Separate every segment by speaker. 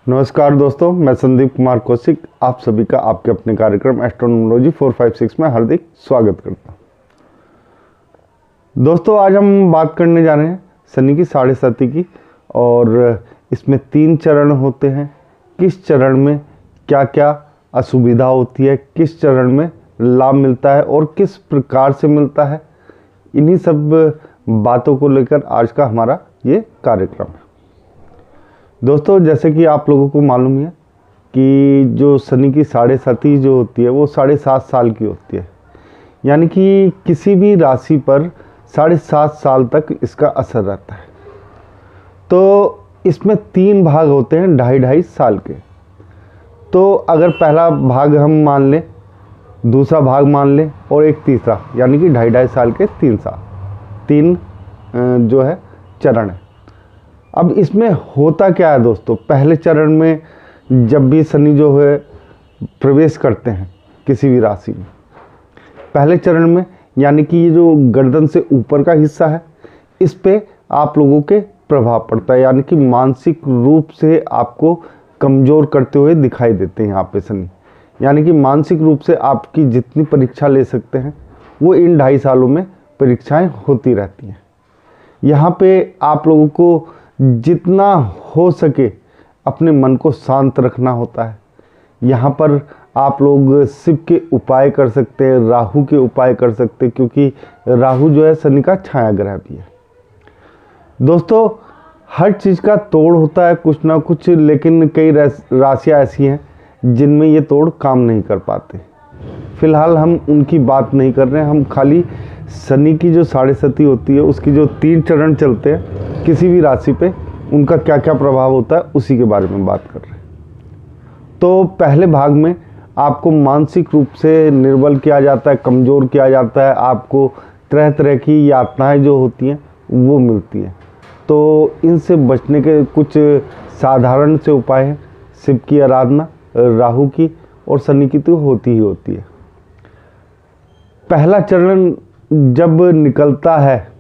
Speaker 1: नमस्कार दोस्तों, मैं संदीप कुमार कौशिक आप सभी का आपके अपने कार्यक्रम एस्ट्रोनोमोलॉजी 456 में हार्दिक स्वागत करता हूं। दोस्तों, आज हम बात करने जा रहे हैं शनि की साढ़े साती की, और इसमें 3 चरण होते हैं। किस चरण में क्या क्या असुविधा होती है, किस चरण में लाभ मिलता है और किस प्रकार से मिलता है, इन्हीं सब बातों को लेकर आज का हमारा ये कार्यक्रम है। दोस्तों, जैसे कि आप लोगों को मालूम है कि जो शनि की साढ़े साती जो होती है वो 7.5 साल की होती है, यानी कि किसी भी राशि पर 7.5 साल तक इसका असर रहता है। तो इसमें 3 भाग होते हैं 2.5 साल के। तो अगर पहला भाग हम मान लें, दूसरा भाग मान लें और एक तीसरा, यानी कि 2.5 साल के 3 जो है चरण है। अब इसमें होता क्या है दोस्तों, पहले चरण में जब भी शनि जो है प्रवेश करते हैं किसी भी राशि में, पहले चरण में यानी कि ये जो गर्दन से ऊपर का हिस्सा है, इस पे आप लोगों के प्रभाव पड़ता है, यानी कि मानसिक रूप से आपको कमज़ोर करते हुए दिखाई देते हैं यहाँ पे शनि। यानी कि मानसिक रूप से आपकी जितनी परीक्षा ले सकते हैं वो इन 2.5 सालों में परीक्षाएं होती रहती हैं। यहाँ पे आप लोगों को जितना हो सके अपने मन को शांत रखना होता है। यहाँ पर आप लोग शिव के उपाय कर सकते हैं, राहु के उपाय कर सकते हैं, क्योंकि राहु जो है शनि का छाया ग्रह भी है। दोस्तों, हर चीज़ का तोड़ होता है कुछ ना कुछ, लेकिन कई राशियाँ ऐसी हैं जिनमें ये तोड़ काम नहीं कर पाते। फिलहाल हम उनकी बात नहीं कर रहे हैं, हम खाली शनि की जो साढ़े साती होती है उसकी जो 3 चरण चलते हैं किसी भी राशि पे, उनका क्या क्या प्रभाव होता है उसी के बारे में बात कर रहे हैं। तो पहले भाग में आपको मानसिक रूप से निर्बल किया जाता है, कमज़ोर किया जाता है, आपको तरह तरह की यातनाएं जो होती हैं वो मिलती हैं। तो इनसे बचने के कुछ साधारण से उपाय हैं। शिव की आराधना, राहु की और शनि की तो होती ही होती है। पहला चरण जब निकलता है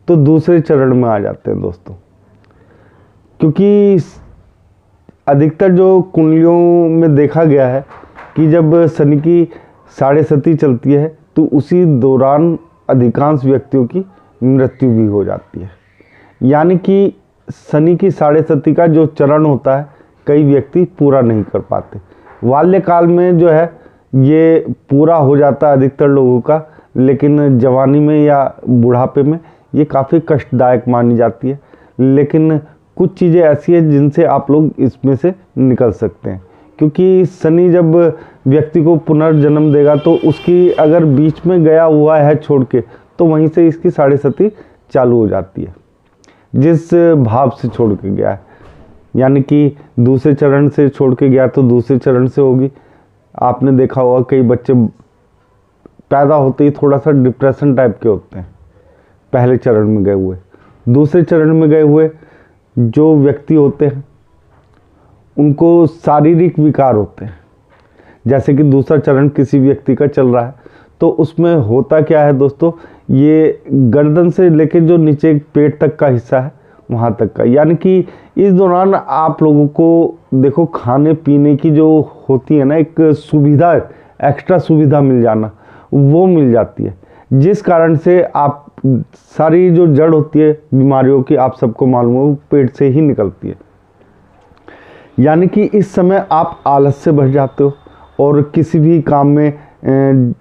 Speaker 1: तो दूसरे चरण में आ जाते हैं दोस्तों, क्योंकि अधिकतर जो कुंडलियों में देखा गया है कि जब शनि की साढ़े साती चलती है तो उसी दौरान अधिकांश व्यक्तियों की मृत्यु भी हो जाती है। यानी कि शनि की साढ़े साती का जो चरण होता है कई व्यक्ति पूरा नहीं कर पाते। बाल्यकाल में जो है ये पूरा हो जाता है अधिकतर लोगों का, लेकिन जवानी में या बुढ़ापे में ये काफ़ी कष्टदायक मानी जाती है। लेकिन कुछ चीज़ें ऐसी हैं जिनसे आप लोग इसमें से निकल सकते हैं, क्योंकि शनि जब व्यक्ति को पुनर्जन्म देगा तो उसकी अगर बीच में गया हुआ है छोड़ के, तो वहीं से इसकी साढ़े साती चालू हो जाती है, जिस भाव से छोड़ के गया है। यानी कि दूसरे चरण से छोड़ के गया तो दूसरे चरण से होगी। आपने देखा होगा कई बच्चे पैदा होते ही थोड़ा सा डिप्रेशन टाइप के होते हैं, पहले चरण में गए हुए। दूसरे चरण में गए हुए जो व्यक्ति होते हैं उनको शारीरिक विकार होते हैं। जैसे कि दूसरा चरण किसी व्यक्ति का चल रहा है तो उसमें होता क्या है दोस्तों, ये गर्दन से लेकर जो नीचे पेट तक का हिस्सा है वहाँ तक का, यानी कि इस दौरान आप लोगों को देखो खाने पीने की जो होती है ना एक सुविधा, एक्स्ट्रा सुविधा मिल जाना, वो मिल जाती है, जिस कारण से आप सारी जो जड़ होती है बीमारियों की, आप सबको मालूम है वो पेट से ही निकलती है। यानी कि इस समय आप आलस से भर जाते हो और किसी भी काम में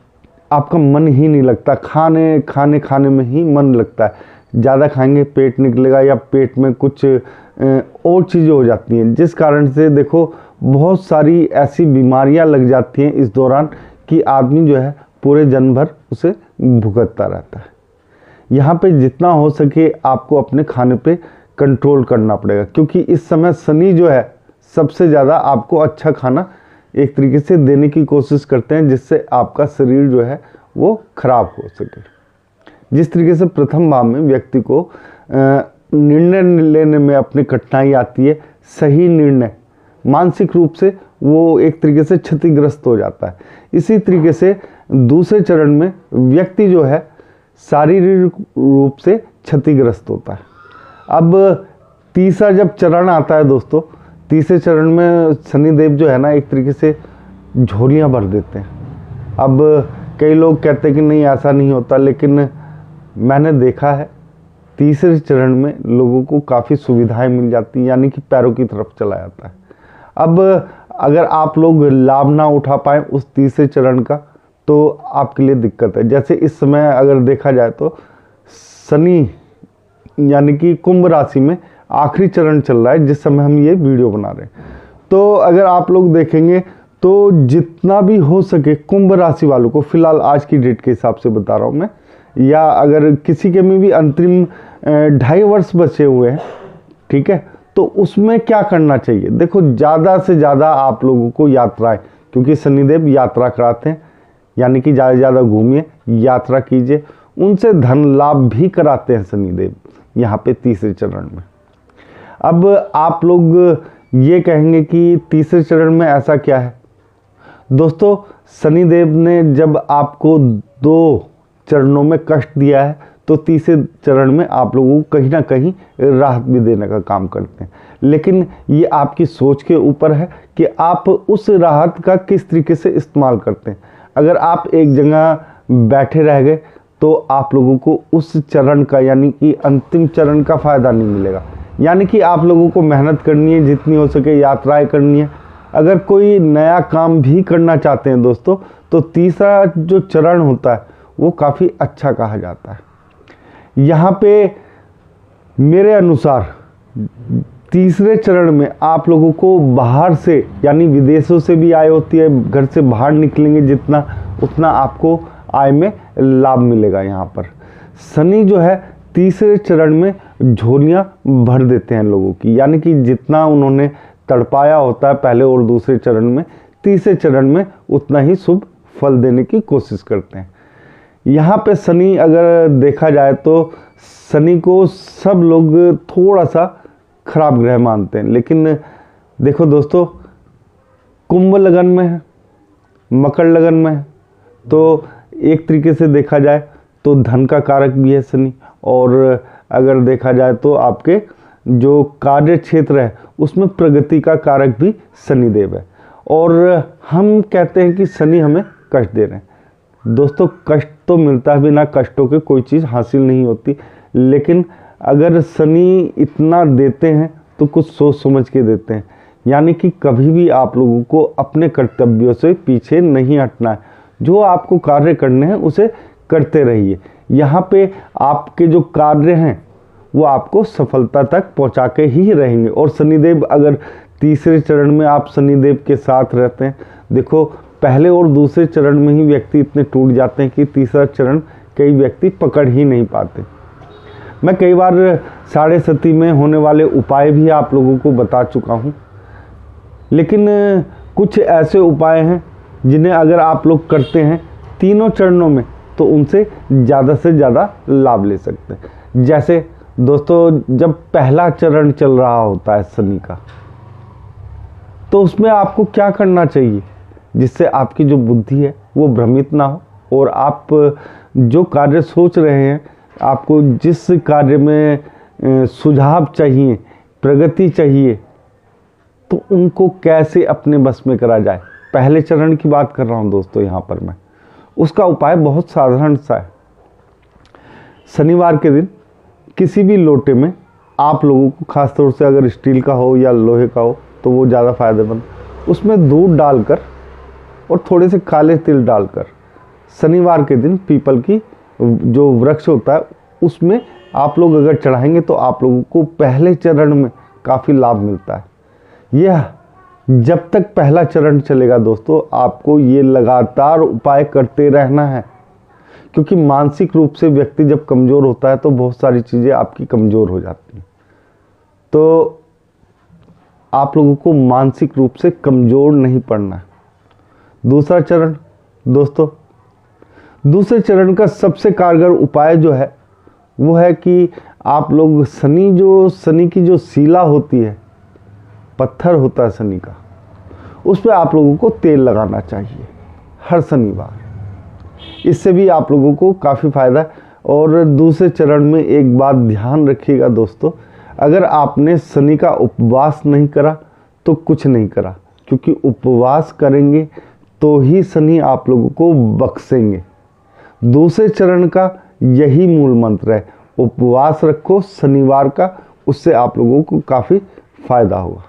Speaker 1: आपका मन ही नहीं लगता, खाने में ही मन लगता है। ज़्यादा खाएंगे पेट निकलेगा या पेट में कुछ और चीज़ें हो जाती हैं, जिस कारण से देखो बहुत सारी ऐसी बीमारियां लग जाती हैं इस दौरान कि आदमी जो है पूरे जन्म भर उसे भुगतता रहता है। यहाँ पे जितना हो सके आपको अपने खाने पे कंट्रोल करना पड़ेगा, क्योंकि इस समय शनि जो है सबसे ज़्यादा आपको अच्छा खाना एक तरीके से देने की कोशिश करते हैं, जिससे आपका शरीर जो है वो खराब हो सके। जिस तरीके से प्रथम भाव में व्यक्ति को निर्णय लेने में अपनी कठिनाई आती है, सही निर्णय, मानसिक रूप से वो एक तरीके से क्षतिग्रस्त हो जाता है। इसी तरीके से दूसरे चरण में व्यक्ति जो है शारीरिक रूप से क्षतिग्रस्त होता है। अब तीसरा जब चरण आता है दोस्तों, तीसरे चरण में शनिदेव जो है ना एक तरीके से झोलियाँ भर देते हैं। अब कई लोग कहते हैं कि नहीं ऐसा नहीं होता, लेकिन मैंने देखा है तीसरे चरण में लोगों को काफ़ी सुविधाएं मिल जाती हैं, यानी कि पैरों की तरफ चला जाता है। अब अगर आप लोग लाभ ना उठा पाए उस तीसरे चरण का तो आपके लिए दिक्कत है। जैसे इस समय अगर देखा जाए तो शनि यानी कि कुंभ राशि में आखिरी चरण चल रहा है जिस समय हम ये वीडियो बना रहे हैं। तो अगर आप लोग देखेंगे तो जितना भी हो सके कुंभ राशि वालों को, फिलहाल आज की डेट के हिसाब से बता रहा हूँ मैं, या अगर किसी के में भी अंतरिम 2.5 वर्ष बचे हुए हैं, ठीक है, तो उसमें क्या करना चाहिए। देखो ज़्यादा से ज़्यादा आप लोगों को यात्राएं, क्योंकि शनिदेव यात्रा कराते हैं, यानी कि ज़्यादा से ज़्यादा घूमिए, यात्रा कीजिए, उनसे धन लाभ भी कराते हैं शनिदेव यहाँ पे तीसरे चरण में। अब आप लोग ये कहेंगे कि तीसरे चरण में ऐसा क्या है। दोस्तों शनिदेव ने जब आपको 2 चरणों में कष्ट दिया है तो तीसरे चरण में आप लोगों को कहीं ना कहीं राहत भी देने का काम करते हैं, लेकिन ये आपकी सोच के ऊपर है कि आप उस राहत का किस तरीके से इस्तेमाल करते हैं। अगर आप एक जगह बैठे रह गए तो आप लोगों को उस चरण का यानी कि अंतिम चरण का फ़ायदा नहीं मिलेगा। यानी कि आप लोगों को मेहनत करनी है, जितनी हो सके यात्राएं करनी है। अगर कोई नया काम भी करना चाहते हैं दोस्तों तो तीसरा जो चरण होता है वो काफ़ी अच्छा कहा जाता है। यहाँ पे मेरे अनुसार तीसरे चरण में आप लोगों को बाहर से यानी विदेशों से भी आय होती है, घर से बाहर निकलेंगे जितना उतना आपको आय में लाभ मिलेगा। यहाँ पर शनि जो है तीसरे चरण में झोलियाँ भर देते हैं लोगों की, यानी कि जितना उन्होंने तड़पाया होता है पहले और दूसरे चरण में, तीसरे चरण में उतना ही शुभ फल देने की कोशिश करते हैं। यहाँ पे शनि अगर देखा जाए तो शनि को सब लोग थोड़ा सा खराब ग्रह मानते हैं, लेकिन देखो दोस्तों कुंभ लगन में है, मकर लगन में है, तो एक तरीके से देखा जाए तो धन का कारक भी है शनि, और अगर देखा जाए तो आपके जो कार्य क्षेत्र है उसमें प्रगति का कारक भी शनिदेव है। और हम कहते हैं कि शनि हमें कष्ट दे रहे हैं। दोस्तों कष्ट तो मिलता है, बिना कष्टों के कोई चीज़ हासिल नहीं होती, लेकिन अगर शनि इतना देते हैं तो कुछ सोच समझ के देते हैं। यानी कि कभी भी आप लोगों को अपने कर्तव्यों से पीछे नहीं हटना है, जो आपको कार्य करने हैं उसे करते रहिए। यहाँ पे आपके जो कार्य हैं वो आपको सफलता तक पहुँचा के ही रहेंगे। और शनिदेव अगर तीसरे चरण में आप शनिदेव के साथ रहते हैं, देखो पहले और दूसरे चरण में ही व्यक्ति इतने टूट जाते हैं कि तीसरा चरण कई व्यक्ति पकड़ ही नहीं पाते। मैं कई बार साढ़े सती में होने वाले उपाय भी आप लोगों को बता चुका हूँ, लेकिन कुछ ऐसे उपाय हैं जिन्हें अगर आप लोग करते हैं तीनों चरणों में तो उनसे ज़्यादा से ज़्यादा लाभ ले सकते हैं। जैसे दोस्तों जब पहला चरण चल रहा होता है शनि का, तो उसमें आपको क्या करना चाहिए जिससे आपकी जो बुद्धि है वो भ्रमित ना हो, और आप जो कार्य सोच रहे हैं, आपको जिस कार्य में सुझाव चाहिए, प्रगति चाहिए, तो उनको कैसे अपने बस में करा जाए। पहले चरण की बात कर रहा हूँ दोस्तों यहाँ पर मैं। उसका उपाय बहुत साधारण सा है। शनिवार के दिन किसी भी लोटे में आप लोगों को, खासतौर से अगर स्टील का हो या लोहे का हो तो वो ज़्यादा फायदेमंद, उसमें दूध डालकर और थोड़े से काले तिल डालकर शनिवार के दिन पीपल की जो वृक्ष होता है उसमें आप लोग अगर चढ़ाएंगे तो आप लोगों को पहले चरण में काफ़ी लाभ मिलता है। यह जब तक पहला चरण चलेगा दोस्तों आपको ये लगातार उपाय करते रहना है, क्योंकि मानसिक रूप से व्यक्ति जब कमज़ोर होता है तो बहुत सारी चीज़ें आपकी कमज़ोर हो जाती हैं। तो आप लोगों को मानसिक रूप से कमज़ोर नहीं पड़ना है। दूसरा चरण दोस्तों, दूसरे चरण का सबसे कारगर उपाय जो है वो है कि आप लोग शनि की जो शिला होती है, पत्थर होता है शनि का, उस पर आप लोगों को तेल लगाना चाहिए हर शनिवार। इससे भी आप लोगों को काफ़ी फ़ायदा है। और दूसरे चरण में एक बात ध्यान रखिएगा दोस्तों, अगर आपने शनि का उपवास नहीं करा तो कुछ नहीं करा, क्योंकि उपवास करेंगे तो ही शनि आप लोगों को बख्शेंगे। दूसरे चरण का यही मूल मंत्र है, उपवास रखो शनिवार का, उससे आप लोगों को काफ़ी फायदा होगा।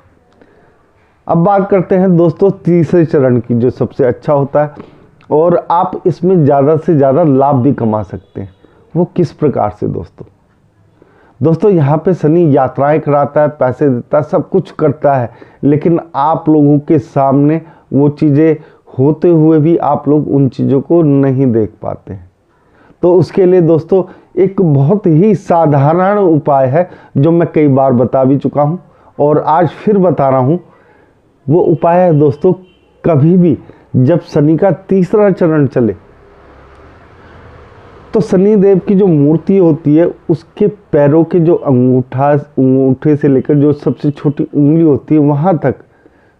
Speaker 1: अब बात करते हैं दोस्तों तीसरे चरण की, जो सबसे अच्छा होता है और आप इसमें ज़्यादा से ज़्यादा लाभ भी कमा सकते हैं। वो किस प्रकार से दोस्तों यहाँ पे शनि यात्राएं कराता है, पैसे देता है, सब कुछ करता है, लेकिन आप लोगों के सामने वो चीज़ें होते हुए भी आप लोग उन चीज़ों को नहीं देख पाते हैं। तो उसके लिए दोस्तों एक बहुत ही साधारण उपाय है जो मैं कई बार बता भी चुका हूँ और आज फिर बता रहा हूँ। वो उपाय है दोस्तों, कभी भी जब शनि का तीसरा चरण चले तो शनि देव की जो मूर्ति होती है उसके पैरों के जो अंगूठे से लेकर जो सबसे छोटी उंगली होती है वहाँ तक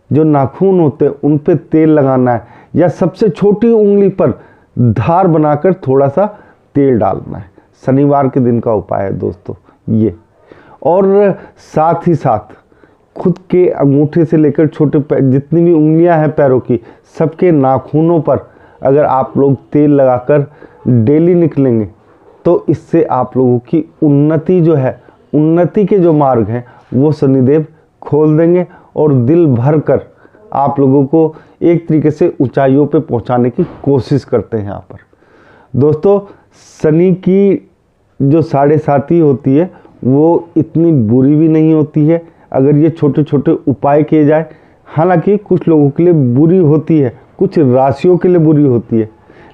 Speaker 1: जो नाखून होते हैं उन पे तेल लगाना है, या सबसे छोटी उंगली पर धार बनाकर थोड़ा सा तेल डालना है। शनिवार के दिन का उपाय है दोस्तों ये। और साथ ही साथ खुद के अंगूठे से लेकर छोटे जितनी भी उंगलियां हैं पैरों की, सबके नाखूनों पर अगर आप लोग तेल लगाकर डेली निकलेंगे तो इससे आप लोगों की उन्नति जो है, उन्नति के जो मार्ग हैं वो शनिदेव खोल देंगे और दिल भर कर आप लोगों को एक तरीके से ऊंचाइयों पे पहुंचाने की कोशिश करते हैं यहाँ पर। दोस्तों शनि की जो 7.5 होती है वो इतनी बुरी भी नहीं होती है अगर ये छोटे छोटे उपाय किए जाए। हालांकि कुछ लोगों के लिए बुरी होती है, कुछ राशियों के लिए बुरी होती है,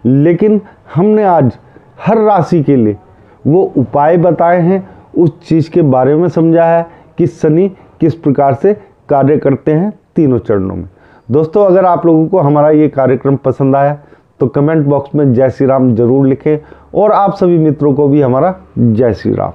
Speaker 1: लेकिन हमने आज हर राशि के लिए वो उपाय बताए हैं, उस चीज़ के बारे में समझाया है कि शनि किस प्रकार से कार्य करते हैं तीनों चरणों में। दोस्तों अगर आप लोगों को हमारा ये कार्यक्रम पसंद आया तो कमेंट बॉक्स में जय श्री राम जरूर लिखें और आप सभी मित्रों को भी हमारा जय श्री राम।